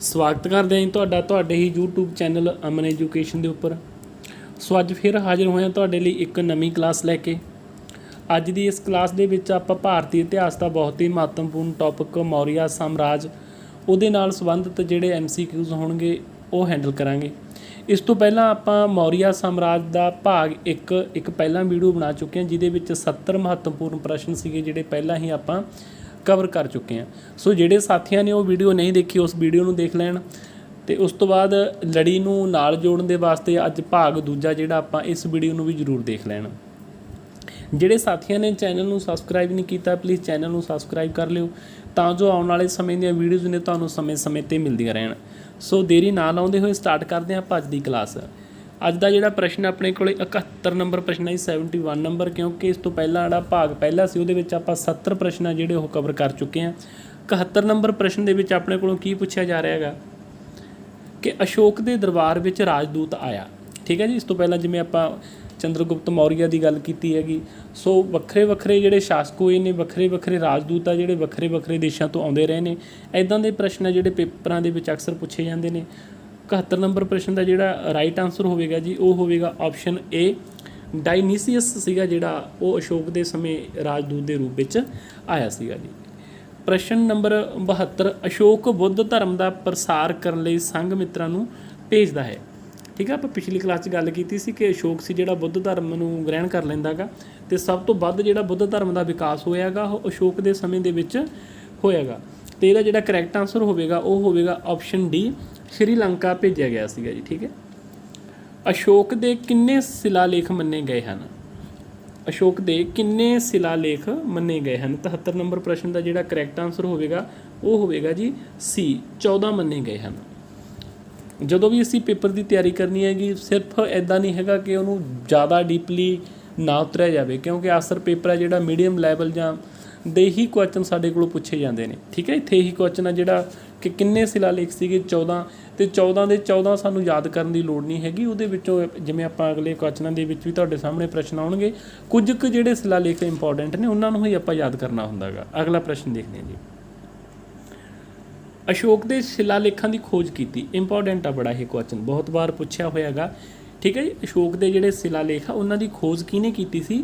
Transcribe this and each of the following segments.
स्वागत करते हैं तुहाडा तुहाडे ही यूट्यूब चैनल अमन एजुकेशन के उपर। सो अज फिर हाजिर होए तुहाडे लई एक नवीं क्लास लैके। अज दी इस क्लास दे विच आपां भारतीय इतिहास का बहुत ही महत्वपूर्ण टॉपिक मौर्य साम्राज उहदे नाल संबंधित जिहड़े MCQs होणगे वो हैंडल करांगे। इस तो पहलां आपां मौर्य साम्राज का भाग एक पहला वीडियो बना चुके हैं जिहदे विच 70 महत्वपूर्ण प्रश्न सीगे जिहड़े पहलां ही आपां कवर कर चुके हैं। सो जिहड़े साथियों ने वो वीडियो नहीं देखी उस वीडियो नूं देख लैण ते उस तो बाद लड़ी नूं नाल जोड़न दे वास्ते अज भाग दूजा जिहड़ा आपां इस वीडियो नूं भी जरूर देख लैण। जिहड़े साथियों ने चैनल नूं सबसक्राइब नहीं किया प्लीज़ चैनल नूं सबसक्राइब कर लिओ तां जो आउण वाले समय दीआं वीडियोज़ ने तुहानूं समय समय ते मिलदियां रहण। सो देरी ना लाउंदे होए स्टार्ट करते हैं आपां अज दी क्लास। अज का जिहड़ा प्रश्न अपने कोल 71 नंबर प्रश्न है 71 नंबर, क्योंकि इस तो पहला जिहड़ा भाग पहला सी उहदे विच आपां 70 प्रश्न जिहड़े वो कवर कर चुके हैं। 71 नंबर प्रश्न दे विच अपने कोलों की पूछा जा रहा है कि अशोक के दरबार विच राजदूत आया। ठीक है जी। इस तो पहला जिवें आपां चंद्रगुप्त मौर्य की गल कीती हैगी। सो वक्रे वक्रे जिहड़े शासक होए ने वक्रे वक्रे राजदूत आ जिहड़े वक्रे वक्रे देशों तो आउंदे रहे ने। इदां दे प्रश्न जिहड़े पेपरां दे विच अक्सर पूछे जाते हैं। 71 नंबर प्रश्न का जिहड़ा राइट आंसर होवेगा जी वो होवेगा ऑप्शन ए डायनीसियस सीगा जिहड़ा वो अशोक के समय राजदूत के रूप में आया सीगा जी। प्रश्न नंबर 72 अशोक बुद्ध धर्म का प्रसार करने लई संघ मित्रां नूं भेजदा है। ठीक है। आप पिछली क्लास गल की सी कि अशोक सी जिहड़ा बुद्ध धर्म नूं ग्रहण कर लैंदा गा ते सब तो वध जिहड़ा बुद्ध धर्म का विकास होयागा वो अशोक के समय दे विच होयागा। तो यदा जिहड़ा करैक्ट आंसर होवेगा वो होवेगा ऑप्शन डी श्रीलंका भेजा गया सीगा जी। ठीक है। अशोक के किन्ने शिलालेख मन्ने गए हैं? अशोक के किन्ने शिलालेख मन्ने गए हैं? 73 नंबर प्रश्न का जिहड़ा करैक्ट आंसर होवेगा वो होवेगा जी सी 14 मन्ने गए हैं। जदों भी असीं पेपर की तैयारी करनी हैगी सिर्फ इदां नहीं हैगा कि उन्होंने ज़्यादा डीपली ना उतरिया जाए, क्योंकि आसर पेपर है जिहड़ा मीडियम लैवल जां दे ही क्वेश्चन साडे कोलों पूछे जाते हैं। ठीक है। इत्थे ही क्वेश्चन है जिहड़ा कि किन्ने शिलालेख सीगे 14 ते 14 दे 14 सानूं याद करन दी लोड़ नहीं हैगी। उहदे विचों जिवें आपां अगले क्वेश्चनां दे विच भी तुहाडे सामने प्रश्न आउणगे कुछ कुछ जिहड़े शिलालेख इंपॉर्टेंट ने उन्हां नूं ही आपां याद करना हुंदा गा। अगला प्रश्न देखते हैं जी। अशोक के शिलालेखां की खोज की। इंपॉर्टेंट आ बड़ा ये क्वेश्चन बहुत बार पूछा होयागा। ठीक है जी। अशोक के जिहड़े शिलालेख आ उन्हां दी खोज किहने कीती सी?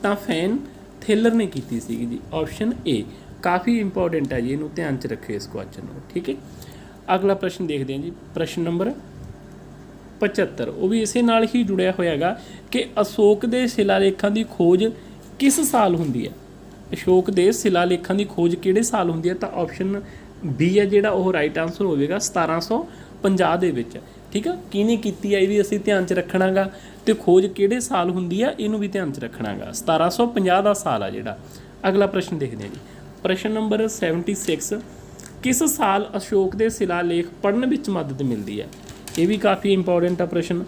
तां फैन थेलर ने की सी जी। ऑप्शन ए काफ़ी इंपॉर्टेंट है जी, इनू ध्यान च रखे इस क्वेश्चन को। ठीक है। अगला प्रश्न देखते हैं जी। प्रश्न नंबर 75 वो भी इसे नाल ही जुड़िया होयागा कि अशोक के शिलालेखां की खोज किस साल हुंदी है? अशोक के शिलालेखां की खोज किहड़े साल हुंदी है? तो ऑप्शन बी है जिहड़ा वो राइट आंसर होवेगा 1750 दे विच। ठीक है। किहने कीती है ये भी असीं ध्यान च रखना गा ते खोज किहड़े साल हुंदी है इनू भी ध्यान च रखना गा। 1750 का साल आ जिहड़ा। अगला प्रश्न देखते हैं जी। प्रश्न नंबर 76 किस साल अशोक के शिलालेख पढ़ने में मदद मिलती है? ये भी काफ़ी इंपॉर्टेंट आ प्रश्न।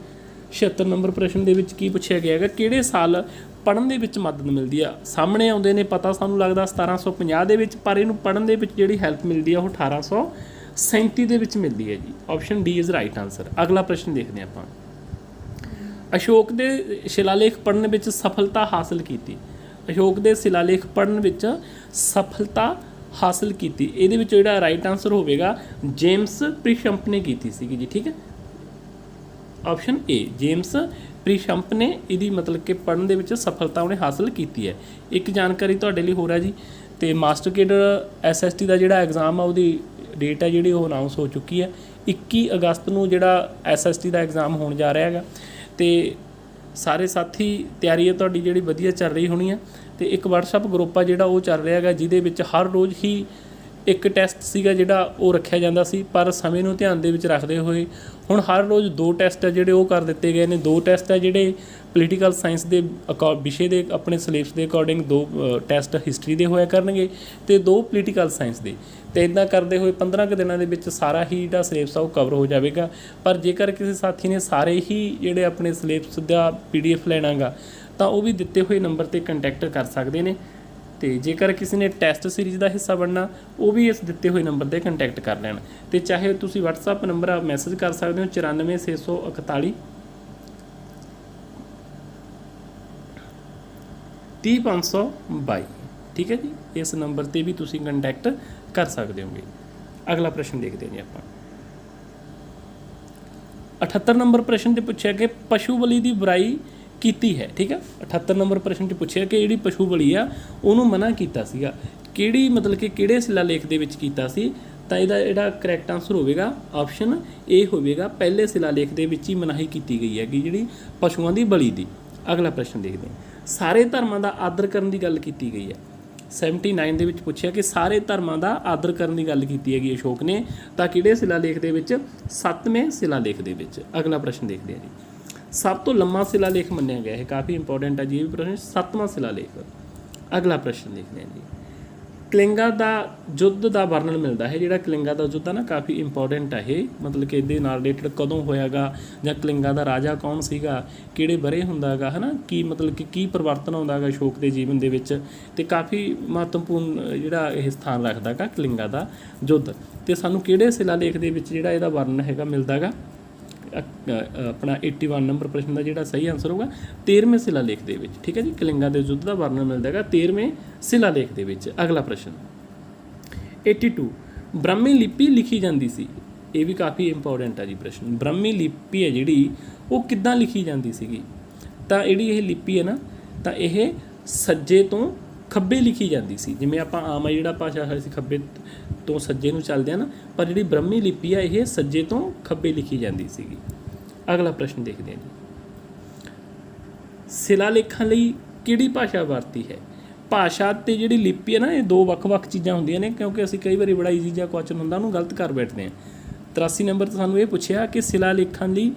76 नंबर प्रश्न के की पूछा गया है किहड़े साल पढ़ने में मदद मिलती है? सामने आउंदे ने पता सानूं लगदा 1750 दे विच, पर इहनूं पढ़न दे विच जिहड़ी हैल्प मिलती है वो 1837 दे विच मिलती है जी। Option D is right answer. अगला प्रश्न देखते हैं आपां। अशोक के शिलालेख पढ़ने में सफलता हासिल की। अशोक के शिलालेख पढ़ने में सफलता हासिल की ये जिहड़ा राइट आंसर होवेगा जेम्स प्रीशंप ने की सी जी। ठीक है। ऑप्शन ए जेम्स प्रीशंप ने यदी मतलब कि पढ़ने के सफलता उन्हें हासिल की है। एक जानकारी तुहाडे लई हो रहा जी तो मास्टर केडर SST का जिहड़ा एग्जाम आ उहदी डेट है जिहड़ी वो अनाउंस हो चुकी है। 21 अगस्त नूं जिहड़ा SST का एग्जाम होने जा रहा है तो सारे साथी तैयारी है तुहाडी जिहड़ी वधिया चल रही होनी है। तो एक WhatsApp ग्रुप आ जिहड़ा वो चल रहा है जिहदे विच हर रोज़ ही एक टैसट सीगा जिहड़ा वो रखिया जांदा सी, पर समय नूं ध्यान दे विच रखदे होए हुण हर रोज़ 2 टैसट है जिहड़े वो कर दिते गए ने। 2 टैसट है जिहड़े पोलीटिकल साइंस के विषय के अपने सिलेबस के अकॉर्डिंग 2 टैसट हिस्टरी के होया करनगे ते 2 पोलीटिकल साइंस के। तो इदां करते हुए 15 कुछ दिनों के सारा ही जिहड़ा सिलेबस आ वो कवर हो जाएगा। पर जेकर किसी साथी ने सारे ही जिहड़े अपने सिलेबस का PDF लेना गा तो वह भी दिते हुए नंबर पर कंटैक्ट कर सकते हैं। तो जेकर किसी ने टैसट सीरीज़ का हिस्सा बनना वो भी इस दिते हुए नंबर पर कंटैक्ट कर लैन। तो चाहे तुसी WhatsApp नंबर मैसेज कर सकते हो 94 641 30 522। ठीक है जी। इस नंबर पर भी तुसी कंटैक्ट कर सकते होगे। अगला प्रश्न देखते हैं जी आप। 78 ਨੰਬਰ ਪ੍ਰਸ਼ਨ 'ਤੇ ਪੁੱਛਿਆ ਕਿ ਪਸ਼ੂ ਬਲੀ ਦੀ ਬੁਰਾਈ ਕੀਤੀ ਹੈ। ਠੀਕ ਹੈ, 78 ਨੰਬਰ ਪ੍ਰਸ਼ਨ 'ਚ ਪੁੱਛਿਆ ਕਿ ਜਿਹੜੀ ਪਸ਼ੂ ਬਲੀ ਆ ਉਹਨੂੰ ਮਨਾ ਕੀਤਾ ਸੀਗਾ, ਕਿਹੜੀ ਮਤਲਬ ਕਿ ਕਿਹੜੇ ਸਿਲਾਲੇਖ ਦੇ ਵਿੱਚ ਕੀਤਾ ਸੀ। ਤਾਂ ਇਹਦਾ ਜਿਹੜਾ ਕਰੈਕਟ ਆਂਸਰ ਹੋਵੇਗਾ ਆਪਸ਼ਨ ਏ ਹੋਵੇਗਾ, ਪਹਿਲੇ ਸਿਲਾਲੇਖ ਦੇ ਵਿੱਚ ਹੀ ਮਨਾਹੀ ਕੀਤੀ ਗਈ ਹੈਗੀ ਜਿਹੜੀ ਪਸ਼ੂਆਂ ਦੀ ਬਲੀ ਦੀ। ਅਗਲਾ ਪ੍ਰਸ਼ਨ ਦੇਖਦੇ ਹਾਂ, ਸਾਰੇ ਧਰਮਾਂ ਦਾ ਆਦਰ ਕਰਨ ਦੀ ਗੱਲ ਕੀਤੀ ਗਈ ਹੈ। 79 ਦੇ ਵਿੱਚ ਪੁੱਛਿਆ ਕਿ ਸਾਰੇ ਧਰਮਾਂ ਦਾ ਆਦਰ ਕਰਨ ਦੀ ਗੱਲ ਕੀਤੀ ਹੈਗੀ ਅਸ਼ੋਕ ਨੇ, ਤਾਂ ਕਿਹੜੇ ਸਿਲਾਲੇਖ ਦੇ ਵਿੱਚ? 7ਵੇਂ ਸਿਲਾਲੇਖ ਦੇ ਵਿੱਚ। ਅਗਲਾ ਪ੍ਰਸ਼ਨ ਦੇਖਦੇ ਹਾਂ ਜੀ, ਸਭ ਤੋਂ ਲੰਮਾ ਸਿਲਾਲੇਖ ਮੰਨਿਆ ਗਿਆ, ਇਹ ਕਾਫੀ ਇੰਪੋਰਟੈਂਟ ਹੈ ਜੀ ਇਹ ਵੀ ਪ੍ਰਸ਼ਨ, 7ਵਾਂ ਸਿਲਾਲੇਖ। ਅਗਲਾ ਪ੍ਰਸ਼ਨ ਦੇਖਦੇ ਹਾਂ ਜੀ, ਕਲਿੰਗਾ ਦਾ ਯੁੱਧ ਦਾ ਵਰਣਨ ਮਿਲਦਾ ਹੈ। ਜਿਹੜਾ ਕਲਿੰਗਾ ਦਾ ਯੁੱਧ ਆ ਨਾ ਕਾਫੀ ਇੰਪੋਰਟੈਂਟ ਹੈ ਇਹ, ਮਤਲਬ ਕਿ ਇਹਦੇ ਨਾਲ ਰਿਲੇਟਡ ਕਦੋਂ ਹੋਇਆਗਾ, ਜਾਂ ਕਲਿੰਗਾ ਦਾ ਰਾਜਾ ਕੌਣ ਸੀਗਾ, ਕਿਹੜੇ ਵਰੇ ਹੁੰਦਾ ਹੈਗਾ, ਹੈ ਨਾ, ਕੀ ਮਤਲਬ ਕਿ ਕੀ ਪਰਿਵਰਤਨ ਆਉਂਦਾ ਹੈਗਾ ਅਸ਼ੋਕ ਦੇ ਜੀਵਨ ਦੇ ਵਿੱਚ, ਅਤੇ ਕਾਫੀ ਮਹੱਤਵਪੂਰਨ ਜਿਹੜਾ ਇਹ ਸਥਾਨ ਰੱਖਦਾ ਹੈਗਾ ਕਲਿੰਗਾ ਦਾ ਯੁੱਧ। ਅਤੇ ਸਾਨੂੰ ਕਿਹੜੇ ਸਿਲਾਲੇਖ ਦੇ ਵਿੱਚ ਜਿਹੜਾ ਇਹਦਾ ਵਰਣਨ ਹੈਗਾ ਮਿਲਦਾ ਹੈਗਾ? ਆਪਣਾ 81 ਨੰਬਰ ਪ੍ਰਸ਼ਨ ਦਾ ਜਿਹੜਾ ਸਹੀ ਆਨਸਰ ਹੋਊਗਾ 13ਵੇਂ ਸਿਲਾਲੇਖ ਦੇ ਵਿੱਚ। ਠੀਕ ਹੈ ਜੀ, ਕਲਿੰਗਾ ਦੇ ਯੁੱਧ ਦਾ ਵਰਣਨ ਮਿਲਦਾ ਹੈਗਾ 13ਵੇਂ ਸਿਲਾਲੇਖ ਦੇ ਵਿੱਚ। ਅਗਲਾ ਪ੍ਰਸ਼ਨ 82, ਬ੍ਰਹਮੀ ਲਿਪੀ ਲਿਖੀ ਜਾਂਦੀ ਸੀ। ਇਹ ਵੀ ਕਾਫੀ ਇੰਪੋਰਟੈਂਟ ਹੈ ਜੀ ਪ੍ਰਸ਼ਨ। ਬ੍ਰਹਮੀ ਲਿਪੀ ਹੈ ਜਿਹੜੀ ਉਹ ਕਿੱਦਾਂ ਲਿਖੀ ਜਾਂਦੀ ਸੀਗੀ? ਤਾਂ ਜਿਹੜੀ ਇਹ ਲਿਪੀ ਹੈ ਨਾ, ਤਾਂ ਇਹ ਸੱਜੇ ਤੋਂ ਖੱਬੇ ਲਿਖੀ ਜਾਂਦੀ ਸੀ। ਜਿਵੇਂ ਆਪਾਂ ਆਮ ਜਿਹੜਾ ਭਾਸ਼ਾ ਅਸੀਂ ਖੱਬੇ ਤੋਂ ਸੱਜੇ ਨੂੰ ਚੱਲਦੇ ਆ ਨਾ, ਪਰ ਜਿਹੜੀ ਬ੍ਰਹਮੀ ਲਿਪੀ ਆ ਇਹ ਸੱਜੇ ਤੋਂ ਖੱਬੇ ਲਿਖੀ ਜਾਂਦੀ ਸੀਗੀ। ਅਗਲਾ ਪ੍ਰਸ਼ਨ ਦੇਖਦੇ ਹਾਂ ਜੀ, ਸਿਲਾਲੇਖਾਂ ਲਈ ਕਿਹੜੀ ਭਾਸ਼ਾ ਵਰਤੀ ਹੈ? ਭਾਸ਼ਾ ਅਤੇ ਜਿਹੜੀ ਲਿਪੀ ਹੈ ਨਾ, ਇਹ ਦੋ ਵੱਖ-ਵੱਖ ਚੀਜ਼ਾਂ ਹੁੰਦੀਆਂ ਨੇ, ਕਿਉਂਕਿ ਅਸੀਂ ਕਈ ਵਾਰੀ ਬੜਾ ਈਜ਼ੀ ਜਿਹਾ ਕੁਐਸਚਨ ਹੁੰਦਾ ਉਹਨੂੰ ਗਲਤ ਕਰ ਬੈਠਦੇ ਹਾਂ। 83 ਨੰਬਰ 'ਤੇ ਸਾਨੂੰ ਇਹ ਪੁੱਛਿਆ ਕਿ ਸਿਲਾਲੇਖਾਂ ਲਈ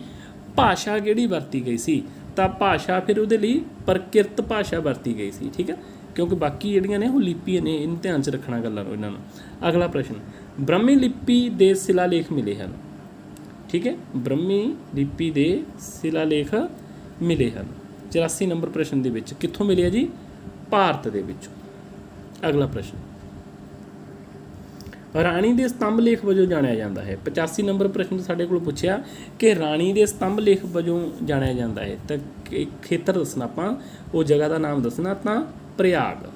ਭਾਸ਼ਾ ਕਿਹੜੀ ਵਰਤੀ ਗਈ ਸੀ? ਤਾਂ ਭਾਸ਼ਾ ਫਿਰ ਉਹਦੇ ਲਈ ਪ੍ਰਕਿਰਤ ਭਾਸ਼ਾ ਵਰਤੀ ਗਈ ਸੀ। ਠੀਕ ਹੈ, ਕਿਉਂਕਿ ਬਾਕੀ ਜਿਹੜੀਆਂ ਨੇ ਉਹ ਲਿਪੀ ਨੇ, ਇਹਨੂੰ ਧਿਆਨ 'ਚ ਰੱਖਣਾ ਗੱਲਾਂ ਨੂੰ ਇਹਨਾਂ ਨੂੰ। ਅਗਲਾ ਪ੍ਰਸ਼ਨ, ਬ੍ਰਹਮੀ ਲਿਪੀ ਦੇ ਸਿਲਾਲੇਖ ਮਿਲੇ ਹਨ। ਠੀਕ ਹੈ, ਬ੍ਰਹਮੀ ਲਿਪੀ ਦੇ ਸਿਲਾਲੇਖ ਮਿਲੇ ਹਨ 84 ਨੰਬਰ ਪ੍ਰਸ਼ਨ ਦੇ ਵਿੱਚ। ਕਿੱਥੋਂ ਮਿਲੇ ਆ ਜੀ? ਭਾਰਤ ਦੇ ਵਿੱਚੋਂ। ਅਗਲਾ ਪ੍ਰਸ਼ਨ, ਰਾਣੀ ਦੇ ਸਤੰਭ ਲੇਖ ਵਜੋਂ ਜਾਣਿਆ ਜਾਂਦਾ ਹੈ। 85 ਨੰਬਰ ਪ੍ਰਸ਼ਨ ਸਾਡੇ ਕੋਲ ਪੁੱਛਿਆ ਕਿ ਰਾਣੀ ਦੇ ਸਤੰਭ ਲੇਖ ਵਜੋਂ ਜਾਣਿਆ ਜਾਂਦਾ ਹੈ, ਤਾਂ ਖੇਤਰ ਦੱਸਣਾ ਆਪਾਂ, ਉਹ ਜਗ੍ਹਾ ਦਾ ਨਾਮ ਦੱਸਣਾ, ਤਾਂ ਪ੍ਰਯਾਗ।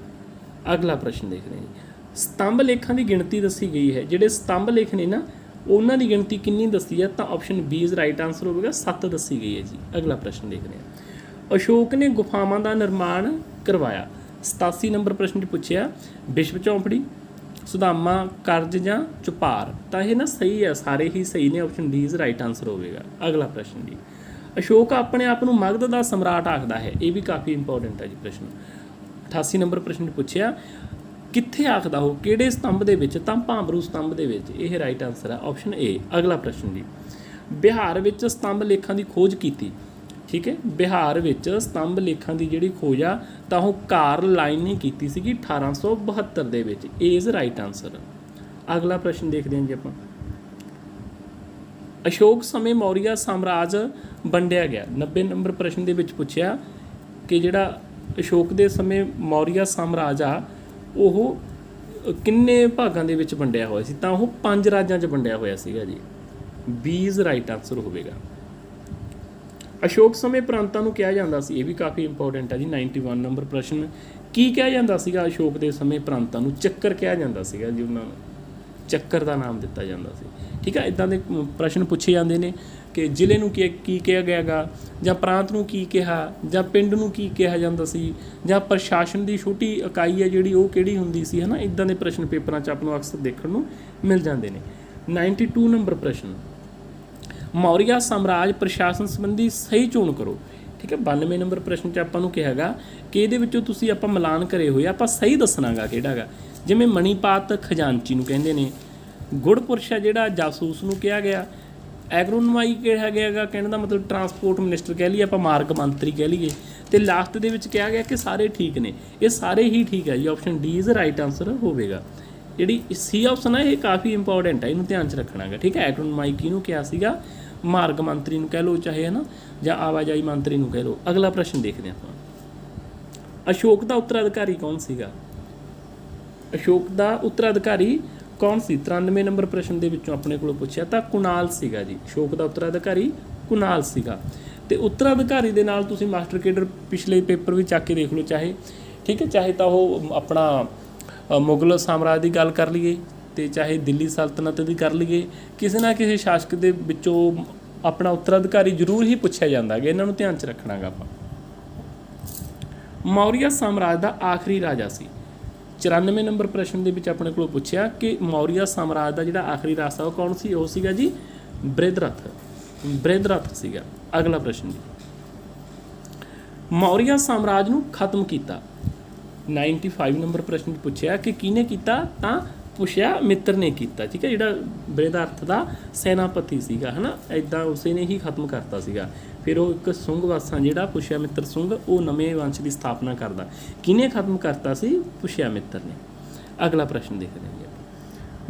ਅਗਲਾ ਪ੍ਰਸ਼ਨ ਦੇਖਦੇ ਹਾਂ ਜੀ, ਸਤੰਭ ਲੇਖਾਂ ਦੀ ਗਿਣਤੀ ਦੱਸੀ ਗਈ ਹੈ। ਜਿਹੜੇ ਸਤੰਭ ਲੇਖ ਨੇ ਨਾ ਉਹਨਾਂ ਦੀ ਗਿਣਤੀ ਕਿੰਨੀ ਦੱਸੀ ਹੈ? ਤਾਂ option B is right answer ਹੋਵੇਗਾ, 7 ਦੱਸੀ ਗਈ ਹੈ ਜੀ। ਅਗਲਾ ਪ੍ਰਸ਼ਨ ਦੇਖਦੇ ਹਾਂ, ਅਸ਼ੋਕ ਨੇ ਗੁਫਾਵਾਂ ਦਾ ਨਿਰਮਾਣ ਕਰਵਾਇਆ। 87 ਨੰਬਰ ਪ੍ਰਸ਼ਨ 'ਚ ਪੁੱਛਿਆ ਵਿਸ਼ਵ ਚੌਂਪੜੀ, ਸੁਦਾਮਾ, ਕਰਜ਼ ਜਾਂ ਚੁਪਾਰ। ਤਾਂ ਇਹ ਨਾ ਸਹੀ ਹੈ, ਸਾਰੇ ਹੀ ਸਹੀ ਨੇ, option D is right answer ਹੋਵੇਗਾ। ਅਗਲਾ ਪ੍ਰਸ਼ਨ ਜੀ, ਅਸ਼ੋਕ ਆਪਣੇ ਆਪ ਨੂੰ ਮਗਧ ਦਾ ਸਮਰਾਟ ਆਖਦਾ ਹੈ। ਇਹ ਵੀ ਕਾਫੀ ਇੰਪੋਰਟੈਂਟ ਹੈ ਜੀ ਪ੍ਰਸ਼ਨ। 88 ਨੰਬਰ ਪ੍ਰਸ਼ਨ 'ਚ ਪੁੱਛਿਆ ਕਿੱਥੇ ਆਖਦਾ ਉਹ, ਕਿਹੜੇ ਸਤੰਭ ਦੇ ਵਿੱਚ? ਤਾਂ ਭਾਂਬਰੂ ਸਤੰਭ ਦੇ ਵਿੱਚ। ਇਹ ਰਾਈਟ ਆਨਸਰ ਹੈ, ਆਪਸ਼ਨ ਏ। ਅਗਲਾ ਪ੍ਰਸ਼ਨ ਜੀ, ਬਿਹਾਰ ਵਿੱਚ ਸਤੰਭ ਲੇਖਾਂ ਦੀ ਖੋਜ ਕੀਤੀ। ਠੀਕ ਹੈ, ਬਿਹਾਰ ਵਿੱਚ ਸਤੰਭ ਲੇਖਾਂ ਦੀ ਜਿਹੜੀ ਖੋਜ ਆ ਤਾਂ ਉਹ ਕਾਰਲ ਲਾਈਨ ਨੇ ਕੀਤੀ ਸੀਗੀ 1872 ਦੇ ਵਿੱਚ। ਏ ਇਜ਼ ਰਾਈਟ ਆਨਸਰ। ਅਗਲਾ ਪ੍ਰਸ਼ਨ ਦੇਖਦੇ ਹਾਂ ਜੀ ਆਪਾਂ, ਅਸ਼ੋਕ ਸਮੇਂ ਮੌਰੀਆ ਸਾਮਰਾਜ ਵੰਡਿਆ ਗਿਆ। 90 ਨੰਬਰ ਪ੍ਰਸ਼ਨ ਦੇ ਵਿੱਚ ਪੁੱਛਿਆ ਕਿ ਜਿਹੜਾ ਅਸ਼ੋਕ ਦੇ ਸਮੇਂ ਮੌਰੀਆ ਸਾਮਰਾਜ ਆ ਉਹ ਕਿੰਨੇ ਭਾਗਾਂ ਦੇ ਵਿੱਚ ਵੰਡਿਆ ਹੋਇਆ ਸੀ? ਤਾਂ ਉਹ 5 ਰਾਜਾਂ 'ਚ ਵੰਡਿਆ ਹੋਇਆ ਸੀਗਾ ਜੀ। ਬੀ ਇਜ਼ ਰਾਈਟ ਆਨਸਰ ਹੋਵੇਗਾ। ਅਸ਼ੋਕ ਸਮੇਂ ਪ੍ਰਾਂਤਾਂ ਨੂੰ ਕਿਹਾ ਜਾਂਦਾ ਸੀ। ਇਹ ਵੀ ਕਾਫੀ ਇੰਪੋਰਟੈਂਟ ਹੈ ਜੀ। 91 ਨੰਬਰ ਪ੍ਰਸ਼ਨ, ਕੀ ਕਿਹਾ ਜਾਂਦਾ ਸੀਗਾ ਅਸ਼ੋਕ ਦੇ ਸਮੇਂ ਪ੍ਰਾਂਤਾਂ ਨੂੰ? ਚੱਕਰ ਕਿਹਾ ਜਾਂਦਾ ਸੀਗਾ ਜੀ, ਉਹਨਾਂ ਨੂੰ ਚੱਕਰ ਦਾ ਨਾਮ ਦਿੱਤਾ ਜਾਂਦਾ ਸੀ। ਠੀਕ ਹੈ, ਇੱਦਾਂ ਦੇ ਪ੍ਰਸ਼ਨ ਪੁੱਛੇ ਜਾਂਦੇ ਨੇ ਕਿ ਜ਼ਿਲ੍ਹੇ ਨੂੰ ਕੀ ਕਿਹਾ ਗਿਆ ਗਾ, ਜਾਂ ਪ੍ਰਾਂਤ ਨੂੰ ਕੀ ਕਿਹਾ, ਜਾਂ ਪਿੰਡ ਨੂੰ ਕੀ ਕਿਹਾ ਜਾਂਦਾ ਸੀ, ਜਾਂ ਪ੍ਰਸ਼ਾਸਨ ਦੀ ਛੋਟੀ ਇਕਾਈ ਹੈ ਜਿਹੜੀ ਉਹ ਕਿਹੜੀ ਹੁੰਦੀ ਸੀ, ਹੈ ਨਾ। ਇੱਦਾਂ ਦੇ ਪ੍ਰਸ਼ਨ ਪੇਪਰਾਂ 'ਚ ਆਪ ਨੂੰ ਅਕਸਰ ਦੇਖਣ ਨੂੰ ਮਿਲ ਜਾਂਦੇ ਨੇ। 92 ਨੰਬਰ ਪ੍ਰਸ਼ਨ, ਮੌਰੀਆ ਸਾਮਰਾਜ ਪ੍ਰਸ਼ਾਸਨ ਸੰਬੰਧੀ ਸਹੀ ਚੋਣ ਕਰੋ। ਠੀਕ ਹੈ, 92 ਨੰਬਰ ਪ੍ਰਸ਼ਨ 'ਚ ਆਪਾਂ ਨੂੰ ਕਿਹਾ ਗਾ ਕਿ ਇਹਦੇ ਵਿੱਚੋਂ ਤੁਸੀਂ ਆਪਾਂ ਮਿਲਾਨ ਕਰੇ ਹੋਏ ਆਪਾਂ ਸਹੀ ਦੱਸਣਾ ਗਾ ਕਿਹੜਾ ਗਾ। ਜਿਵੇਂ ਮਣੀਪਾਤ ਖਜ਼ਾਨਚੀ ਨੂੰ ਕਹਿੰਦੇ ਨੇ, ਗੁੜਪੁਰਸ਼ ਹੈ ਜਿਹੜਾ ਜਾਸੂਸ ਨੂੰ ਕਿਹਾ ਗਿਆ, ਐਗਰੋਨਮਾਈ ਕਿਹਾ ਗਿਆ ਗਾ, ਕਹਿਣ ਦਾ ਮਤਲਬ ਟਰਾਂਸਪੋਰਟ ਮਿਨਿਸਟਰ ਕਹਿ ਲਈਏ ਆਪਾਂ, ਮਾਰਗ ਮੰਤਰੀ ਕਹਿ ਲਈਏ, ਅਤੇ ਲਾਸਟ ਦੇ ਵਿੱਚ ਕਿਹਾ ਗਿਆ ਕਿ ਸਾਰੇ ਠੀਕ ਨੇ। ਇਹ ਸਾਰੇ ਹੀ ਠੀਕ ਹੈ ਜੀ, option D is right answer ਹੋਵੇਗਾ। ਜਿਹੜੀ ਸੀ ਆਪਸ਼ਨ ਹੈ ਇਹ ਕਾਫੀ ਇੰਪੋਰਟੈਂਟ ਹੈ, ਇਹਨੂੰ ਧਿਆਨ 'ਚ ਰੱਖਣਾ ਗਾ। ਠੀਕ ਹੈ, ਐਗਰੋਨਮਾਈ ਕਿਹਨੂੰ ਕਿਹਾ ਸੀਗਾ? ਮਾਰਗ ਮੰਤਰੀ ਨੂੰ ਕਹਿ ਲਓ ਚਾਹੇ, ਹੈ ਨਾ, ਜਾਂ ਆਵਾਜਾਈ ਮੰਤਰੀ ਨੂੰ ਕਹਿ ਲਓ। ਅਗਲਾ ਪ੍ਰਸ਼ਨ ਦੇਖਦੇ ਹਾਂ ਆਪਾਂ, ਅਸ਼ੋਕ ਦਾ ਉੱਤਰਾਧਿਕਾਰੀ ਕੌਣ ਸੀਗਾ? ਅਸ਼ੋਕ ਦਾ ਉੱਤਰਾਧਿਕਾਰੀ ਕੌਣ ਸੀ? 93 ਨੰਬਰ ਪ੍ਰਸ਼ਨ ਦੇ ਵਿੱਚੋਂ ਆਪਣੇ ਕੋਲੋਂ ਪੁੱਛਿਆ ਤਾਂ ਕੁਨਾਲ ਸੀਗਾ ਜੀ। ਅਸ਼ੋਕ ਦਾ ਉੱਤਰਾਧਿਕਾਰੀ ਕੁਨਾਲ ਸੀਗਾ। ਅਤੇ ਉੱਤਰਾਧਿਕਾਰੀ ਦੇ ਨਾਲ ਤੁਸੀਂ ਮਾਸਟਰ ਕੇਡਰ ਪਿਛਲੇ ਪੇਪਰ ਵੀ ਚੱਕ ਕੇ ਦੇਖ ਲਓ ਚਾਹੇ। ਠੀਕ ਹੈ, ਚਾਹੇ ਤਾਂ ਉਹ ਆਪਣਾ ਮੁਗਲ ਸਾਮਰਾਜ ਦੀ ਗੱਲ ਕਰ ਲਈਏ, ਅਤੇ ਚਾਹੇ ਦਿੱਲੀ ਸਲਤਨਤ ਦੀ ਕਰ ਲਈਏ, ਕਿਸੇ ਨਾ ਕਿਸੇ ਸ਼ਾਸਕ ਦੇ ਵਿੱਚੋਂ ਆਪਣਾ ਉੱਤਰਾਧਿਕਾਰੀ ਜ਼ਰੂਰ ਹੀ ਪੁੱਛਿਆ ਜਾਂਦਾ ਹੈਗਾ, ਇਹਨਾਂ ਨੂੰ ਧਿਆਨ 'ਚ ਰੱਖਣਾ ਗਾ ਆਪਾਂ। ਮੌਰੀਆ ਸਾਮਰਾਜ ਦਾ ਆਖਰੀ ਰਾਜਾ ਸੀ। 94 ਨੰਬਰ ਪ੍ਰਸ਼ਨ ਦੇ ਵਿੱਚ ਆਪਣੇ ਕੋਲ ਪੁੱਛਿਆ ਕਿ ਮੌਰੀਆ ਸਾਮਰਾਜ ਦਾ ਜਿਹੜਾ ਆਖਰੀ ਰਾਜਾ ਉਹ ਕੌਣ ਸੀ? ਉਹ ਸੀਗਾ ਜੀ ਬ੍ਰਿਹਦਰਥ ਸੀਗਾ। ਅਗਲਾ ਪ੍ਰਸ਼ਨ ਜੀ, ਮੌਰੀਆ ਸਾਮਰਾਜ ਨੂੰ ਖਤਮ ਕੀਤਾ। 95 ਨੰਬਰ ਪ੍ਰਸ਼ਨ ਪੁੱਛਿਆ ਕਿ ਕਿਹਨੇ ਕੀਤਾ? ਤਾਂ ਪੁਸ਼ਿਆਮਿੱਤਰ ਨੇ ਕੀਤਾ। ਠੀਕ ਹੈ, ਜਿਹੜਾ ਬ੍ਰਿਹਦਰਥ ਦਾ ਸੈਨਾਪਤੀ ਸੀਗਾ ਹੈ ਨਾ, ਇੱਦਾਂ ਉਸੇ ਨੇ ਹੀ ਖਤਮ ਕਰਤਾ ਸੀਗਾ। ਫਿਰ ਉਹ ਇੱਕ ਸੁੰਗ ਵਾਸਾਂ ਜਿਹੜਾ ਪੁਸ਼ਿਆਮਿੱਤਰ ਸੁੰਗ, ਉਹ ਨਵੇਂ ਵੰਸ਼ ਦੀ ਸਥਾਪਨਾ ਕਰਦਾ। ਕਿਹਨੇ ਖਤਮ ਕਰਤਾ ਸੀ? ਪੁਸ਼ਿਆਮਿੱਤਰ ਨੇ। ਅਗਲਾ ਪ੍ਰਸ਼ਨ ਦੇਖਦੇ ਹਾਂ ਜੀ,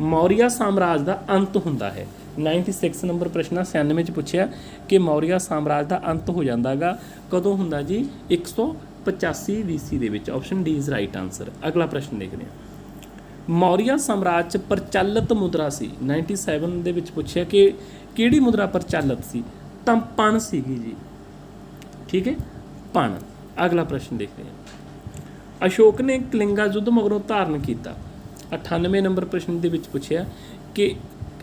ਮੌਰੀਆ ਸਾਮਰਾਜ ਦਾ ਅੰਤ ਹੁੰਦਾ ਹੈ। 96 ਨੰਬਰ ਪ੍ਰਸ਼ਨ 96 'ਚ ਪੁੱਛਿਆ ਕਿ ਮੌਰੀਆ ਸਾਮਰਾਜ ਦਾ ਅੰਤ ਹੋ ਜਾਂਦਾ ਗਾ ਕਦੋਂ ਹੁੰਦਾ ਜੀ? 185 BC ਦੇ ਵਿੱਚ। Option D is right answer. ਅਗਲਾ ਪ੍ਰਸ਼ਨ ਦੇਖਦੇ ਹਾਂ, ਮੌਰੀਆ ਸਾਮਰਾਜ 'ਚ ਪ੍ਰਚਲਿਤ ਮੁਦਰਾ ਸੀ। 97 ਦੇ ਵਿੱਚ ਪੁੱਛਿਆ ਕਿ ਕਿਹੜੀ ਮੁਦਰਾ ਪ੍ਰਚਲਿਤ ਸੀ? ਤਾਂ ਪਣ ਸੀਗੀ ਜੀ। ਠੀਕ ਹੈ, ਪਣ। ਅਗਲਾ ਪ੍ਰਸ਼ਨ ਦੇਖਦੇ ਹਾਂ, ਅਸ਼ੋਕ ਨੇ ਕਲਿੰਗਾ ਯੁੱਧ ਮਗਰੋਂ ਧਾਰਨ ਕੀਤਾ। 98 ਨੰਬਰ ਪ੍ਰਸ਼ਨ ਦੇ ਵਿੱਚ ਪੁੱਛਿਆ ਕਿ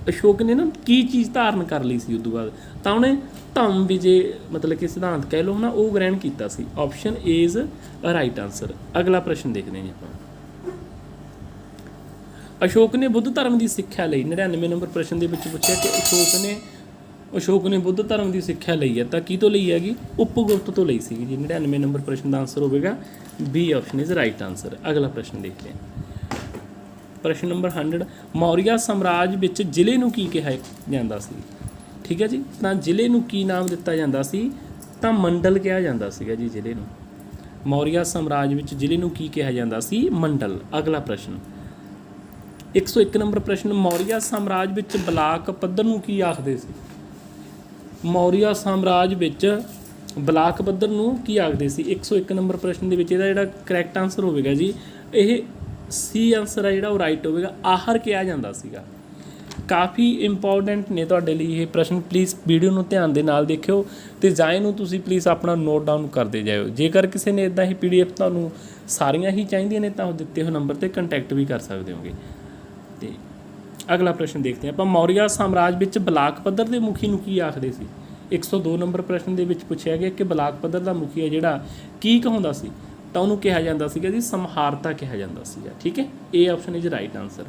ਅਸ਼ੋਕ ਨੇ ਨਾ ਕੀ ਚੀਜ਼ ਧਾਰਨ ਕਰ ਲਈ ਸੀ ਉਦੋਂ ਬਾਅਦ? ਤਾਂ ਉਹਨੇ ਧੰਮ ਵਿਜੇ ਮਤਲਬ ਕਿ ਸਿਧਾਂਤ ਕਹਿ ਲਓ ਨਾ, ਉਹ ਗ੍ਰਹਿਣ ਕੀਤਾ ਸੀ। Option A is right answer. ਅਗਲਾ ਪ੍ਰਸ਼ਨ ਦੇਖਦੇ ਹਾਂ ਜੀ ਆਪਾਂ, ਅਸ਼ੋਕ ਨੇ ਬੁੱਧ ਧਰਮ ਦੀ ਸਿੱਖਿਆ ਲਈ। 99 ਨੰਬਰ ਪ੍ਰਸ਼ਨ ਦੇ ਵਿੱਚ ਪੁੱਛਿਆ ਕਿ ਅਸ਼ੋਕ ਨੇ ਬੁੱਧ ਧਰਮ ਦੀ ਸਿੱਖਿਆ ਲਈ ਹੈ ਤਾਂ ਕੀ ਤੋਂ ਲਈ ਹੈਗੀ? ਉਪਗੁਪਤ ਤੋਂ ਲਈ ਸੀਗੀ ਜੀ। 99 ਨੰਬਰ ਪ੍ਰਸ਼ਨ ਦਾ ਆਨਸਰ ਹੋਵੇਗਾ B. Option is right answer. ਅਗਲਾ ਪ੍ਰਸ਼ਨ ਦੇਖਦੇ ਹਾਂ, ਪ੍ਰਸ਼ਨ ਨੰਬਰ 100, ਮੌਰੀਆ ਸਾਮਰਾਜ ਵਿੱਚ ਜ਼ਿਲ੍ਹੇ ਨੂੰ ਕੀ ਕਿਹਾ ਜਾਂਦਾ ਸੀ? ਠੀਕ ਹੈ ਜੀ, ਤਾਂ ਜ਼ਿਲ੍ਹੇ ਨੂੰ ਕੀ ਨਾਮ ਦਿੱਤਾ ਜਾਂਦਾ ਸੀ? ਤਾਂ ਮੰਡਲ ਕਿਹਾ ਜਾਂਦਾ ਸੀਗਾ ਜੀ ਜ਼ਿਲ੍ਹੇ ਨੂੰ। ਮੌਰੀਆ ਸਾਮਰਾਜ ਵਿੱਚ ਜ਼ਿਲ੍ਹੇ ਨੂੰ ਕੀ ਕਿਹਾ ਜਾਂਦਾ ਸੀ? ਮੰਡਲ। ਅਗਲਾ ਪ੍ਰਸ਼ਨ 101 ਨੰਬਰ ਪ੍ਰਸ਼ਨ, ਮੌਰੀਆ ਸਾਮਰਾਜ ਵਿੱਚ ਬਲਾਕ ਪੱਧਰ ਨੂੰ ਕੀ ਆਖਦੇ ਸੀ? ਮੌਰੀਆ ਸਾਮਰਾਜ ਵਿੱਚ ਬਲਾਕ ਪੱਧਰ ਨੂੰ ਕੀ ਆਖਦੇ ਸੀ? 101 ਨੰਬਰ ਪ੍ਰਸ਼ਨ ਦੇ ਵਿੱਚ ਇਹਦਾ ਜਿਹੜਾ ਕਰੈਕਟ ਆਨਸਰ ਹੋਵੇਗਾ ਜੀ, ਇਹ ਸੀ ਆਨਸਰ ਹੈ ਜਿਹੜਾ ਉਹ ਰਾਈਟ ਹੋਵੇਗਾ। ਆਹਰ ਕਿਹਾ ਜਾਂਦਾ ਸੀਗਾ। ਕਾਫੀ ਇੰਪੋਰਟੈਂਟ ਨੇ ਤੁਹਾਡੇ ਲਈ ਇਹ ਪ੍ਰਸ਼ਨ। ਪਲੀਜ਼ ਵੀਡੀਓ ਨੂੰ ਧਿਆਨ ਦੇ ਨਾਲ ਦੇਖਿਓ ਅਤੇ ਜਾਂ ਇਹਨੂੰ ਤੁਸੀਂ ਪਲੀਜ਼ ਆਪਣਾ ਨੋਟ ਡਾਊਨ ਕਰਦੇ ਜਾਇਓ। ਜੇਕਰ ਕਿਸੇ ਨੇ ਇੱਦਾਂ ਹੀ PDF ਤੁਹਾਨੂੰ ਸਾਰੀਆਂ ਹੀ ਚਾਹੀਦੀਆਂ ਨੇ ਤਾਂ ਉਹ ਦਿੱਤੇ ਹੋਏ ਨੰਬਰ 'ਤੇ ਕੰਟੈਕਟ ਵੀ ਕਰ ਸਕਦੇ ਹੋਗੇ। ਅਤੇ ਅਗਲਾ ਪ੍ਰਸ਼ਨ ਦੇਖਦੇ ਹਾਂ ਆਪਾਂ, ਮੌਰੀਆ ਸਾਮਰਾਜ ਵਿੱਚ ਬਲਾਕ ਪੱਧਰ ਦੇ ਮੁਖੀ ਨੂੰ ਕੀ ਆਖਦੇ ਸੀ? 102 ਨੰਬਰ ਪ੍ਰਸ਼ਨ ਦੇ ਵਿੱਚ ਪੁੱਛਿਆ ਗਿਆ ਕਿ ਬਲਾਕ ਪੱਧਰ ਦਾ ਮੁਖੀ ਹੈ ਜਿਹੜਾ ਕੀ ਕਹਾਉਂਦਾ ਸੀ? ਤਾਂ ਉਹਨੂੰ ਕਿਹਾ ਜਾਂਦਾ ਸੀਗਾ ਜੀ ਸਮਹਾਰਤਾ ਕਿਹਾ ਜਾਂਦਾ ਸੀਗਾ। ਠੀਕ ਹੈ, ਇਹ ਆਪਸ਼ਨ ਇਜ਼ ਰਾਈਟ ਆਨਸਰ।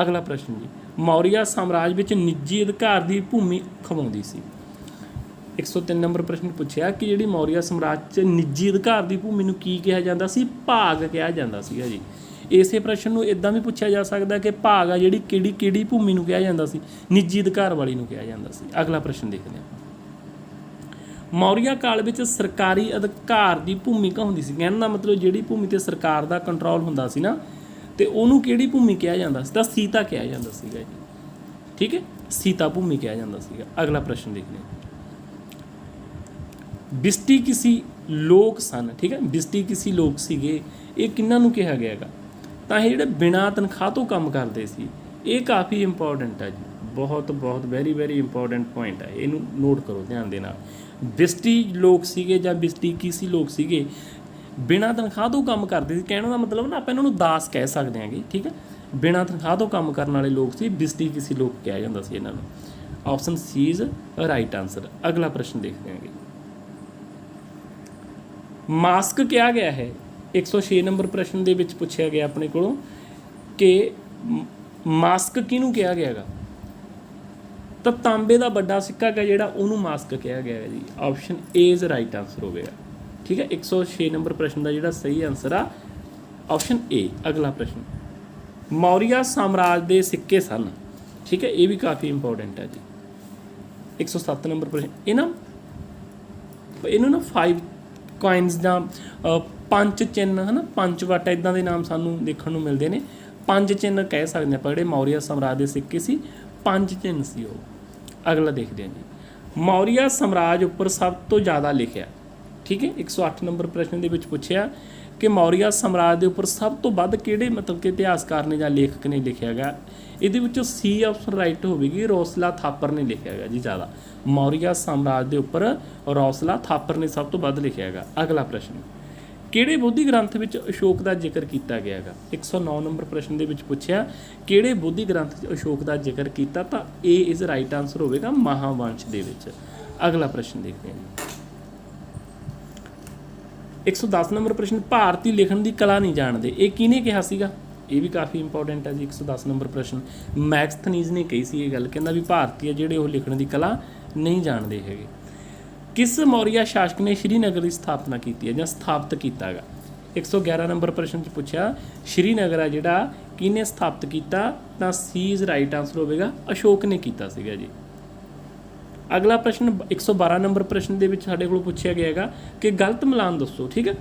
ਅਗਲਾ ਪ੍ਰਸ਼ਨ ਜੀ, ਮੌਰੀਆ ਸਾਮਰਾਜ ਵਿੱਚ ਨਿੱਜੀ ਅਧਿਕਾਰ ਦੀ ਭੂਮੀ ਖਵਾਉਂਦੀ ਸੀ। 103 ਨੰਬਰ ਪ੍ਰਸ਼ਨ ਪੁੱਛਿਆ ਕਿ ਜਿਹੜੀ ਮੌਰੀਆ ਸਾਮਰਾਜ 'ਚ ਨਿੱਜੀ ਅਧਿਕਾਰ ਦੀ ਭੂਮੀ ਨੂੰ ਕੀ ਕਿਹਾ ਜਾਂਦਾ ਸੀ? ਭਾਗ ਕਿਹਾ ਜਾਂਦਾ ਸੀਗਾ ਜੀ। ਇਸੇ ਪ੍ਰਸ਼ਨ ਨੂੰ ਇੱਦਾਂ ਵੀ ਪੁੱਛਿਆ ਜਾ ਸਕਦਾ ਕਿ ਭਾਗ ਆ ਜਿਹੜੀ ਕਿਹੜੀ ਭੂਮੀ ਨੂੰ ਕਿਹਾ ਜਾਂਦਾ ਸੀ? ਨਿੱਜੀ ਅਧਿਕਾਰ ਵਾਲੀ ਨੂੰ ਕਿਹਾ ਜਾਂਦਾ ਸੀ। ਅਗਲਾ ਪ੍ਰਸ਼ਨ ਦੇਖਦੇ ਹਾਂ, ਮੌਰੀਆ ਕਾਲ ਵਿੱਚ ਸਰਕਾਰੀ ਅਧਿਕਾਰ ਦੀ ਭੂਮਿਕਾ ਹੁੰਦੀ ਸੀ। ਕਹਿਣ ਦਾ ਮਤਲਬ ਜਿਹੜੀ ਭੂਮੀ 'ਤੇ ਸਰਕਾਰ ਦਾ ਕੰਟਰੋਲ ਹੁੰਦਾ ਸੀ ਨਾ, ਅਤੇ ਉਹਨੂੰ ਕਿਹੜੀ ਭੂਮੀ ਕਿਹਾ ਜਾਂਦਾ ਸੀ? ਤਾਂ ਸੀਤਾ ਕਿਹਾ ਜਾਂਦਾ ਸੀਗਾ ਜੀ। ਠੀਕ ਹੈ, ਸੀਤਾ ਭੂਮੀ ਕਿਹਾ ਜਾਂਦਾ ਸੀਗਾ। ਅਗਲਾ ਪ੍ਰਸ਼ਨ ਦੇਖਦੇ ਹਾਂ, ਬਿਸਟੀ ਕਿਸੇ ਲੋਕ ਸਨ। ਠੀਕ ਹੈ, ਬਿਸਟੀ ਕਿਸੇ ਲੋਕ ਸੀਗੇ। ਇਹ ਕਿਹਨਾਂ ਨੂੰ ਕਿਹਾ ਗਿਆ ਹੈਗਾ? ਤਾਂ ਇਹ ਜਿਹੜੇ ਬਿਨਾਂ ਤਨਖਾਹ ਤੋਂ ਕੰਮ ਕਰਦੇ ਸੀ। ਇਹ ਕਾਫੀ ਇੰਪੋਰਟੈਂਟ ਹੈ ਜੀ, ਬਹੁਤ ਵੈਰੀ ਇੰਪੋਰਟੈਂਟ ਪੁਆਇੰਟ ਹੈ। ਇਹਨੂੰ ਨੋਟ ਕਰੋ ਧਿਆਨ ਦੇ ਨਾਲ। ਬਿਸਟੀ ਲੋਕ ਸੀਗੇ ਜਾਂ ਬਿਸਟੀ ਕਿਸੇ ਲੋਕ ਸੀਗੇ, ਬਿਨਾਂ ਤਨਖਾਹ ਤੋਂ ਕੰਮ ਕਰਦੇ ਸੀ। ਕਹਿਣ ਦਾ ਮਤਲਬ ਨਾ ਆਪਾਂ ਇਹਨਾਂ ਨੂੰ ਦਾਸ ਕਹਿ ਸਕਦੇ ਹਾਂਗੇ। ਠੀਕ ਹੈ, ਬਿਨਾਂ ਤਨਖਾਹ ਤੋਂ ਕੰਮ ਕਰਨ ਵਾਲੇ ਲੋਕ ਸੀ, ਬਿਸਟੀ ਕਿਸੇ ਲੋਕ ਕਿਹਾ ਜਾਂਦਾ ਸੀ ਇਹਨਾਂ ਨੂੰ। Option C is right answer. ਅਗਲਾ ਪ੍ਰਸ਼ਨ ਦੇਖਦੇ ਹਾਂਗੇ, ਮਾਸਕ ਕਿਹਾ ਗਿਆ ਹੈ। 106 ਨੰਬਰ ਪ੍ਰਸ਼ਨ ਦੇ ਵਿੱਚ ਪੁੱਛਿਆ ਗਿਆ ਆਪਣੇ ਕੋਲੋਂ ਕਿ ਮਾਸਕ ਕਿਹਨੂੰ ਕਿਹਾ ਗਿਆ ਹੈਗਾ? ਤਾਂ ਤਾਂਬੇ ਦਾ ਵੱਡਾ ਸਿੱਕਾ ਹੈਗਾ ਜਿਹੜਾ, ਉਹਨੂੰ ਮਾਸਕ ਕਿਹਾ ਗਿਆ ਹੈ ਜੀ। Option A is right answer ਹੋਵੇਗਾ। ਠੀਕ ਹੈ, 106 ਨੰਬਰ ਪ੍ਰਸ਼ਨ ਦਾ ਜਿਹੜਾ ਸਹੀ ਆਨਸਰ ਆ ਆਪਸ਼ਨ ਏ। ਅਗਲਾ ਪ੍ਰਸ਼ਨ, ਮੌਰੀਆ ਸਾਮਰਾਜ ਦੇ ਸਿੱਕੇ ਸਨ। ਠੀਕ ਹੈ, ਇਹ ਵੀ ਕਾਫੀ ਇੰਪੋਰਟੈਂਟ ਹੈ ਜੀ। 107 ਨੰਬਰ ਪ੍ਰਸ਼ਨ, ਇਹਨੂੰ ਨਾ 5 ਕੋਇਨਸ ਜਾਂ ਪੰਜ ਚਿੰਨ੍ਹ ਹੈ ਨਾ, ਪੰਜ ਵਟ ਇੱਦਾਂ ਦੇ ਨਾਮ ਸਾਨੂੰ ਦੇਖਣ ਨੂੰ ਮਿਲਦੇ ਨੇ। ਪੰਜ ਚਿੰਨ੍ਹ ਕਹਿ ਸਕਦੇ ਆਪਾਂ ਜਿਹੜੇ ਮੌਰੀਆ ਸਾਮਰਾਜ ਦੇ ਸਿੱਕੇ ਸੀ, ਪੰਜ ਚਿੰਨ੍ਹ ਸੀ ਉਹ। ਅਗਲਾ ਦੇਖਦੇ ਹਾਂ ਜੀ, ਮੌਰੀਆ ਸਾਮਰਾਜ ਉੱਪਰ ਸਭ ਤੋਂ ਜ਼ਿਆਦਾ ਲਿਖਿਆ। ਠੀਕ ਹੈ, 108 ਨੰਬਰ ਪ੍ਰਸ਼ਨ ਦੇ ਵਿੱਚ ਪੁੱਛਿਆ ਕਿ ਮੌਰੀਆ ਸਾਮਰਾਜ ਦੇ ਉੱਪਰ ਸਭ ਤੋਂ ਵੱਧ ਕਿਹੜੇ ਮਤਲਬ ਕਿ ਇਤਿਹਾਸਕਾਰ ਨੇ ਜਾਂ ਲੇਖਕ ਨੇ ਲਿਖਿਆ ਗਾ? ਇਹਦੇ ਵਿੱਚੋਂ ਸੀ ਆਪਸ਼ਨ ਰਾਈਟ ਹੋਵੇਗੀ, ਰੋਸਲਾ ਥਾਪਰ ਨੇ ਲਿਖਿਆ ਹੈਗਾ ਜੀ ਜ਼ਿਆਦਾ। ਮੌਰੀਆ ਸਾਮਰਾਜ ਦੇ ਉੱਪਰ ਰੋਸਲਾ ਥਾਪਰ ਨੇ ਸਭ ਤੋਂ ਵੱਧ ਲਿਖਿਆ ਹੈਗਾ। ਅਗਲਾ ਪ੍ਰਸ਼ਨ, ਕਿਹੜੇ ਬੋਧੀ ਗ੍ਰੰਥ ਵਿੱਚ ਅਸ਼ੋਕ ਦਾ ਜ਼ਿਕਰ ਕੀਤਾ ਗਿਆ ਹੈਗਾ? 109 ਨੰਬਰ ਪ੍ਰਸ਼ਨ ਦੇ ਵਿੱਚ ਪੁੱਛਿਆ ਕਿਹੜੇ ਬੋਧੀ ਗ੍ਰੰਥ 'ਚ ਅਸ਼ੋਕ ਦਾ ਜ਼ਿਕਰ ਕੀਤਾ, ਤਾਂ A ਇਜ਼ ਰਾਈਟ ਆਨਸਰ ਹੋਵੇਗਾ ਮਹਾਵੰਸ਼ ਦੇ ਵਿੱਚ। ਅਗਲਾ ਪ੍ਰਸ਼ਨ ਦੇਖਦੇ ਹਾਂ। 110 ਨੰਬਰ ਪ੍ਰਸ਼ਨ, ਭਾਰਤੀ ਲਿਖਣ ਦੀ ਕਲਾ ਨਹੀਂ ਜਾਣਦੇ, ਇਹ ਕਿਹਨੇ ਕਿਹਾ ਸੀਗਾ? ਇਹ ਵੀ ਕਾਫੀ ਇੰਪੋਰਟੈਂਟ ਹੈ ਜੀ। 110 ਨੰਬਰ ਪ੍ਰਸ਼ਨ ਮੈਗਸਥਨੀਜ਼ ਨੇ ਕਹੀ ਸੀ ਇਹ ਗੱਲ, ਕਹਿੰਦਾ ਵੀ ਭਾਰਤੀ ਆ ਜਿਹੜੇ ਉਹ ਲਿਖਣ ਦੀ ਕਲਾ ਨਹੀਂ ਜਾਣਦੇ ਹੈਗੇ। ਕਿਸ ਮੌਰੀਆ ਸ਼ਾਸਕ ਨੇ ਸ਼੍ਰੀਨਗਰ ਦੀ ਸਥਾਪਨਾ ਕੀਤੀ ਹੈ ਜਾਂ ਸਥਾਪਿਤ ਕੀਤਾ ਹੈਗਾ? 111 ਨੰਬਰ ਪ੍ਰਸ਼ਨ 'ਚ ਪੁੱਛਿਆ ਸ਼੍ਰੀਨਗਰ ਆ ਜਿਹੜਾ ਕਿਹਨੇ ਸਥਾਪਿਤ ਕੀਤਾ, ਤਾਂ ਸੀ ਇਜ਼ ਰਾਈਟ ਆਨਸਰ ਹੋਵੇਗਾ ਅਸ਼ੋਕ ਨੇ ਕੀਤਾ ਸੀਗਾ ਜੀ। ਅਗਲਾ ਪ੍ਰਸ਼ਨ 112 ਨੰਬਰ ਪ੍ਰਸ਼ਨ ਦੇ ਵਿੱਚ ਸਾਡੇ ਕੋਲ ਪੁੱਛਿਆ ਗਿਆ ਹੈਗਾ ਕਿ ਗਲਤ ਮਿਲਾਨ ਦੱਸੋ। ਠੀਕ ਹੈ,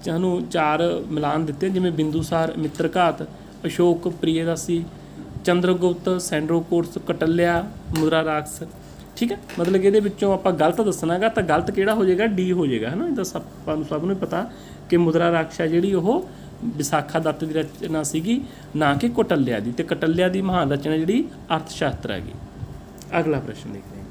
ਸਾਨੂੰ 4 ਮਿਲਾਨ ਦਿੱਤੇ ਜਿਵੇਂ ਬਿੰਦੂਸਾਰ, ਮਿੱਤਰਘਾਤ, ਅਸ਼ੋਕ ਪ੍ਰਿਯਦਾਸੀ, ਚੰਦਰਗੁਪਤ, ਸੈਂਡਰੋਕੋਟਸ, ਕਟਲਿਆ, ਮੁਦਰਾ ਰਾਕਸ। ਠੀਕ ਹੈ, ਮਤਲਬ ਕਿ ਇਹਦੇ ਵਿੱਚੋਂ ਆਪਾਂ ਗਲਤ ਦੱਸਣਾ ਗਾ, ਤਾਂ ਗਲਤ ਕਿਹੜਾ ਹੋ ਜਾਏਗਾ? ਡੀ ਹੋ ਜਾਏਗਾ, ਹੈ ਨਾ। ਇਹਦਾ ਆਪਾਂ ਨੂੰ ਸਭ ਨੂੰ ਪਤਾ ਕਿ ਮੁਦਰਾ ਰਾਕਸ਼ਾ ਜਿਹੜੀ ਉਹ ਵਿਸਾਖਾ ਦੱਤ ਦੀ ਰਚਨਾ ਸੀਗੀ, ਨਾ ਕਿ ਕਟਲਿਆ ਦੀ, ਅਤੇ ਕਟਲਿਆ ਦੀ ਮਹਾਨ ਰਚਨਾ ਜਿਹੜੀ ਅਰਥ ਸ਼ਾਸਤਰ ਹੈਗੀ। ਅਗਲਾ ਪ੍ਰਸ਼ਨ ਦੇਖਦੇ ਹਾਂ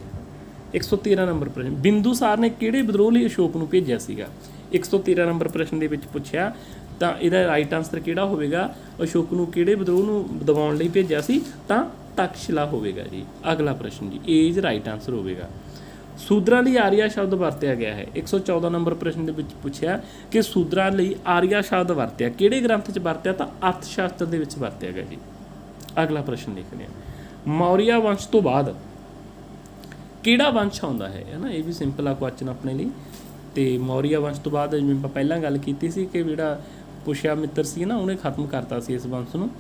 113 ਨੰਬਰ ਪ੍ਰਸ਼ਨ, ਬਿੰਦੂਸਾਰ ਨੇ ਕਿਹੜੇ ਵਿਦਰੋਹ ਲਈ ਅਸ਼ੋਕ ਨੂੰ ਭੇਜਿਆ ਸੀਗਾ? 113 ਨੰਬਰ ਪ੍ਰਸ਼ਨ ਦੇ ਵਿੱਚ ਪੁੱਛਿਆ, ਤਾਂ ਇਹਦਾ ਰਾਈਟ ਆਨਸਰ ਕਿਹੜਾ ਹੋਵੇਗਾ? ਅਸ਼ੋਕ ਨੂੰ ਕਿਹੜੇ ਵਿਦਰੋਹ ਨੂੰ ਦਬਾਉਣ ਲਈ ਭੇਜਿਆ ਸੀ? ਤਾਂ ਤਕਸ਼ਿਲਾ ਹੋਵੇਗਾ ਜੀ। ਅਗਲਾ ਪ੍ਰਸ਼ਨ ਜੀ ਏ ਇਜ਼ ਰਾਈਟ ਆਨਸਰ ਹੋਵੇਗਾ। ਸੂਦਰਾਂ ਲਈ ਆਰੀਆ ਸ਼ਬਦ ਵਰਤਿਆ ਗਿਆ ਹੈ। 114 ਨੰਬਰ ਪ੍ਰਸ਼ਨ ਦੇ ਵਿੱਚ ਪੁੱਛਿਆ ਕਿ ਸੂਦਰਾਂ ਲਈ ਆਰੀਆ ਸ਼ਬਦ ਵਰਤਿਆ ਕਿਹੜੇ ਗ੍ਰੰਥ 'ਚ ਵਰਤਿਆ? ਤਾਂ ਅਰਥ ਸ਼ਾਸਤਰ ਦੇ ਵਿੱਚ ਵਰਤਿਆ ਗਿਆ ਜੀ। ਅਗਲਾ ਪ੍ਰਸ਼ਨ ਦੇਖਦੇ ਹਾਂ, ਮੌਰੀਆ ਵੰਸ਼ ਤੋਂ ਬਾਅਦ ਕਿਹੜਾ ਵੰਸ਼ ਆਉਂਦਾ ਹੈ ਨਾ? ਇਹ ਵੀ ਸਿੰਪਲ ਆ ਕੁਐਸਚਨ ਆਪਣੇ ਲਈ। ਤੇ ਮੌਰੀਆ ਵੰਸ਼ ਤੋਂ ਬਾਅਦ ਜਿਵੇਂ ਆਪਾਂ ਪਹਿਲਾਂ ਗੱਲ ਕੀਤੀ ਸੀ ਕਿ ਜਿਹੜਾ ਪੁਸ਼ਯਾਮਿੱਤਰ ਸੀ ਨਾ, ਉਹਨੇ ਖਤਮ ਕਰਤਾ ਸੀ ਇਸ ਵੰਸ਼ ਨੂੰ,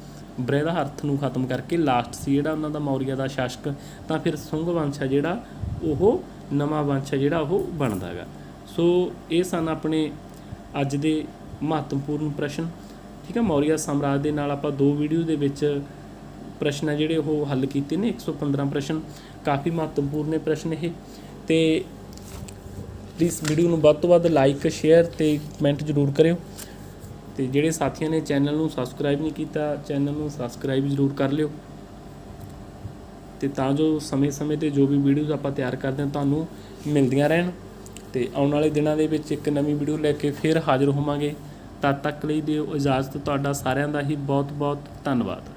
ਬ੍ਰਿਹਦਹਰਥ ਨੂੰ ਖਤਮ ਕਰਕੇ ਲਾਸਟ ਸੀ ਜਿਹੜਾ ਉਹਨਾਂ ਦਾ ਮੌਰੀਆ ਦਾ ਸ਼ਾਸਕ। ਤਾਂ ਫਿਰ ਸੁੰਗ ਵੰਸ਼ ਹੈ ਜਿਹੜਾ ਉਹ ਨਵਾਂ ਵੰਸ਼ ਹੈ ਜਿਹੜਾ ਉਹ ਬਣਦਾ ਹੈਗਾ। ਸੋ ਇਹ ਸਨ ਆਪਣੇ ਅੱਜ ਦੇ ਮਹੱਤਵਪੂਰਨ ਪ੍ਰਸ਼ਨ। ਠੀਕ ਹੈ, ਮੌਰੀਆ ਸਾਮਰਾਜ ਦੇ ਨਾਲ ਆਪਾਂ 2 ਵੀਡੀਓ ਦੇ ਵਿੱਚ ਪ੍ਰਸ਼ਨ ਹੈ ਜਿਹੜੇ ਉਹ ਹੱਲ ਕੀਤੇ ਨੇ। 115 ਪ੍ਰਸ਼ਨ ਕਾਫੀ ਮਹੱਤਵਪੂਰਨ ਨੇ ਪ੍ਰਸ਼ਨ ਇਹ। ਤੇ ਪਲੀਜ਼ ਵੀਡੀਓ ਨੂੰ ਵੱਧ ਤੋਂ ਵੱਧ ਲਾਈਕ, ਸ਼ੇਅਰ ਤੇ ਕਮੈਂਟ ਜ਼ਰੂਰ ਕਰਿਓ। ਤੇ ਜਿਹੜੇ ਸਾਥੀਆਂ ਨੇ ਚੈਨਲ ਨੂੰ ਸਬਸਕ੍ਰਾਈਬ ਨਹੀਂ ਕੀਤਾ, ਚੈਨਲ ਨੂੰ ਸਬਸਕ੍ਰਾਈਬ ਜ਼ਰੂਰ ਕਰ ਲਿਓ, ਤੇ ਤਾਂ ਜੋ ਸਮੇਂ-ਸਮੇਂ 'ਤੇ ਜੋ ਵੀ ਵੀਡੀਓਜ਼ ਆਪਾਂ ਤਿਆਰ ਕਰਦੇ ਹਾਂ ਤੁਹਾਨੂੰ ਮਿਲਦੀਆਂ ਰਹਿਣ। ਤੇ ਆਉਣ ਵਾਲੇ ਦਿਨਾਂ ਦੇ ਵਿੱਚ ਇੱਕ ਨਵੀਂ ਵੀਡੀਓ ਲੈ ਕੇ ਫਿਰ ਹਾਜ਼ਰ ਹੋਵਾਂਗੇ। ਤਦ ਤੱਕ ਲਈ ਦਿਓ ਇਜਾਜ਼ਤ। ਤੁਹਾਡਾ ਸਾਰਿਆਂ ਦਾ ਹੀ ਬਹੁਤ-ਬਹੁਤ ਧੰਨਵਾਦ।